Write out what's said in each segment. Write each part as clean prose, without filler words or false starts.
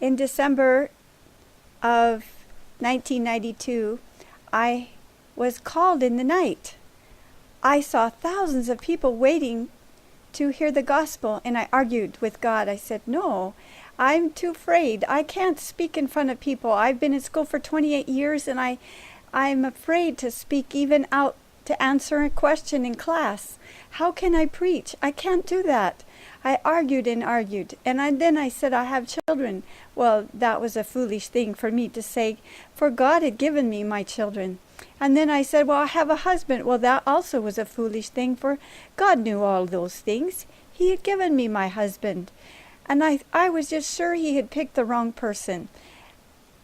In December of 1992, I was called in the night. I saw thousands of people waiting to hear the gospel, and I argued with God. I said, no, I'm too afraid. I can't speak in front of people. I've been in school for 28 years, and I'm afraid to speak even out to answer a question in class. How can I preach? I can't do that. I argued and argued. Then I said, I have children. Well, that was a foolish thing for me to say, for God had given me my children. And then I said, well, I have a husband. Well, that also was a foolish thing, for God knew all those things. He had given me my husband. And I was just sure he had picked the wrong person.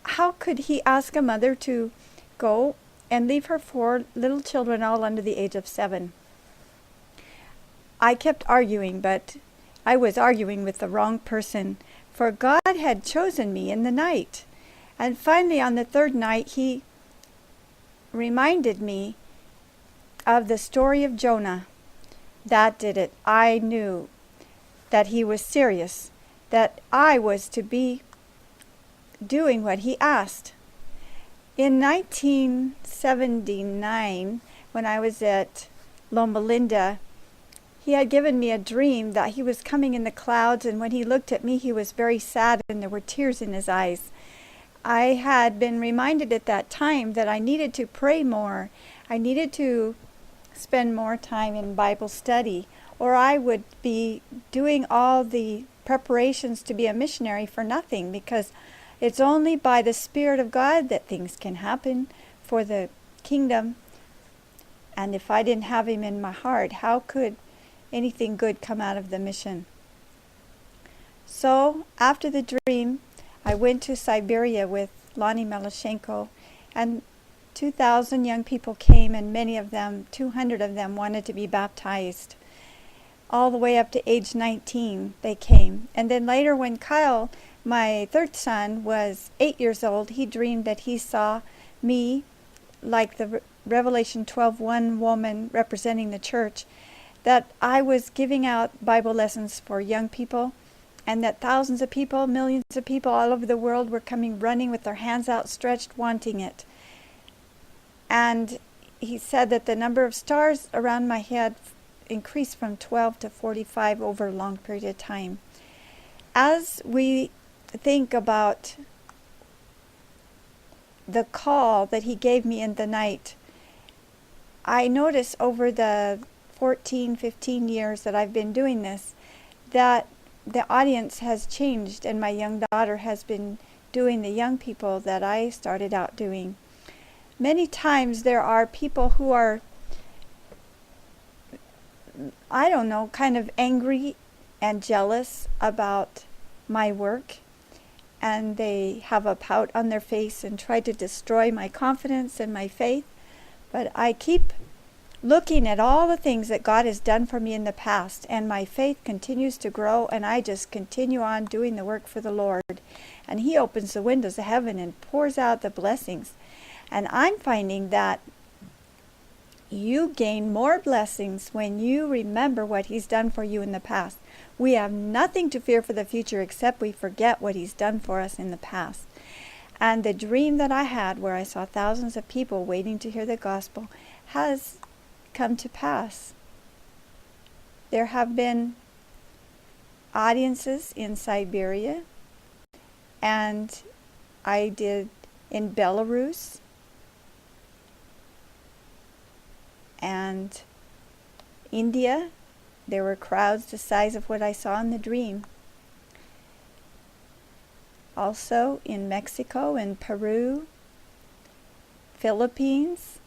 How could he ask a mother to go and leave her 4 little children all under the age of 7? I kept arguing, but I was arguing with the wrong person, for God had chosen me in the night. And finally, on the 3rd night, he reminded me of the story of Jonah. That did it. I knew that he was serious, that I was to be doing what he asked. In 1979, when I was at Loma Linda, he had given me a dream that he was coming in the clouds, and when he looked at me, he was very sad and there were tears in his eyes. I had been reminded at that time that I needed to pray more. I needed to spend more time in Bible study, or I would be doing all the preparations to be a missionary for nothing, because it's only by the Spirit of God that things can happen for the kingdom. And if I didn't have him in my heart, how could anything good come out of the mission? So after the dream, I went to Siberia with Lonnie Melashenko, and 2,000 young people came, and many of them, 200 of them, wanted to be baptized. All the way up to age 19, they came. And then later, when Kyle, my 3rd son, was 8 years old, he dreamed that he saw me, like the Revelation 12:1 woman representing the church, that I was giving out Bible lessons for young people, and that thousands of people, millions of people all over the world were coming running with their hands outstretched, wanting it. And he said that the number of stars around my head increased from 12 to 45 over a long period of time. As we think about the call that he gave me in the night, I notice over the 14, 15 years that I've been doing this, that the audience has changed, and my young daughter has been doing the young people that I started out doing. Many times there are people who are, I don't know, kind of angry and jealous about my work, and they have a pout on their face and try to destroy my confidence and my faith. But I keep looking at all the things that God has done for me in the past, and my faith continues to grow, and I just continue on doing the work for the Lord. And he opens the windows of heaven and pours out the blessings. And I'm finding that you gain more blessings when you remember what he's done for you in the past. We have nothing to fear for the future except we forget what he's done for us in the past. And the dream that I had, where I saw thousands of people waiting to hear the gospel, has come to pass. There have been audiences in Siberia, and I did in Belarus and India. There were crowds the size of what I saw in the dream. Also in Mexico and Peru, Philippines,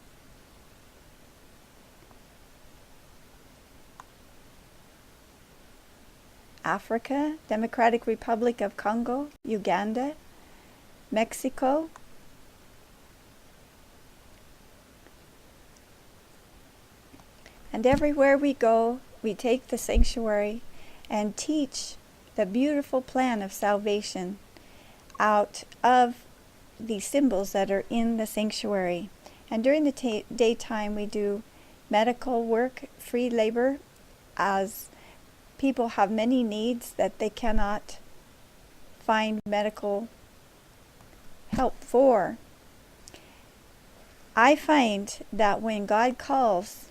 Africa, Democratic Republic of Congo, Uganda, Mexico, and everywhere we go, we take the sanctuary and teach the beautiful plan of salvation out of the symbols that are in the sanctuary. And during the daytime, we do medical work, free labor, as people have many needs that they cannot find medical help for. I find that when God calls,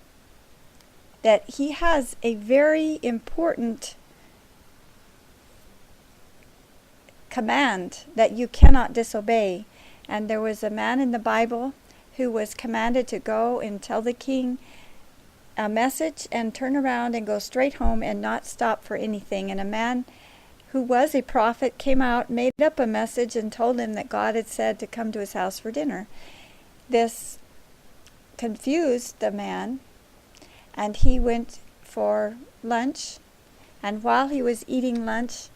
that he has a very important command that you cannot disobey. And there was a man in the Bible who was commanded to go and tell the king a message and turn around and go straight home and not stop for anything. And a man who was a prophet came out, made up a message, and told him that God had said to come to his house for dinner. This confused the man, and he went for lunch. And while he was eating lunch,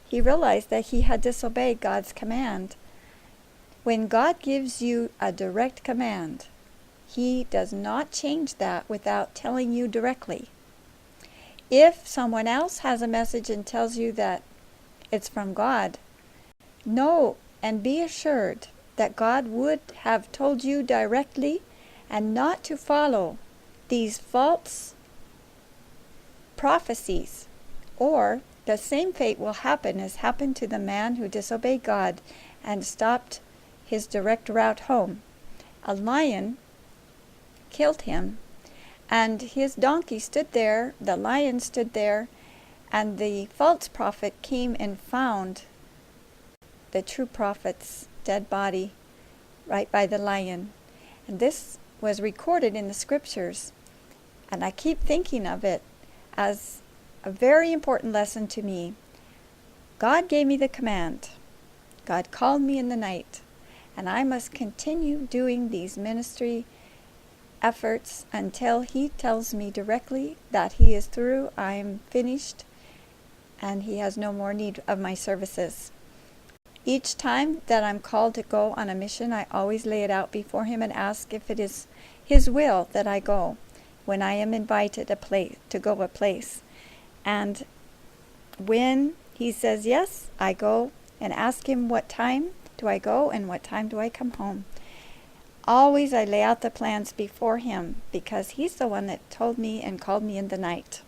he realized that he had disobeyed God's command. When God gives you a direct command, he does not change that without telling you directly. If someone else has a message and tells you that it's from God, know and be assured that God would have told you directly, and not to follow these false prophecies, or the same fate will happen as happened to the man who disobeyed God and stopped his direct route home. A lion killed him, and his donkey stood there, the lion stood there, and the false prophet came and found the true prophet's dead body right by the lion. And this was recorded in the scriptures, and I keep thinking of it as a very important lesson to me. God gave me the command. God called me in the night, and I must continue doing these ministry efforts until he tells me directly that he is through, I am finished, and he has no more need of my services. Each time that I'm called to go on a mission, I always lay it out before him and ask if it is his will that I go when I am invited to go a place. And when he says yes, I go and ask him what time do I go and what time do I come home. Always I lay out the plans before him, because he's the one that told me and called me in the night.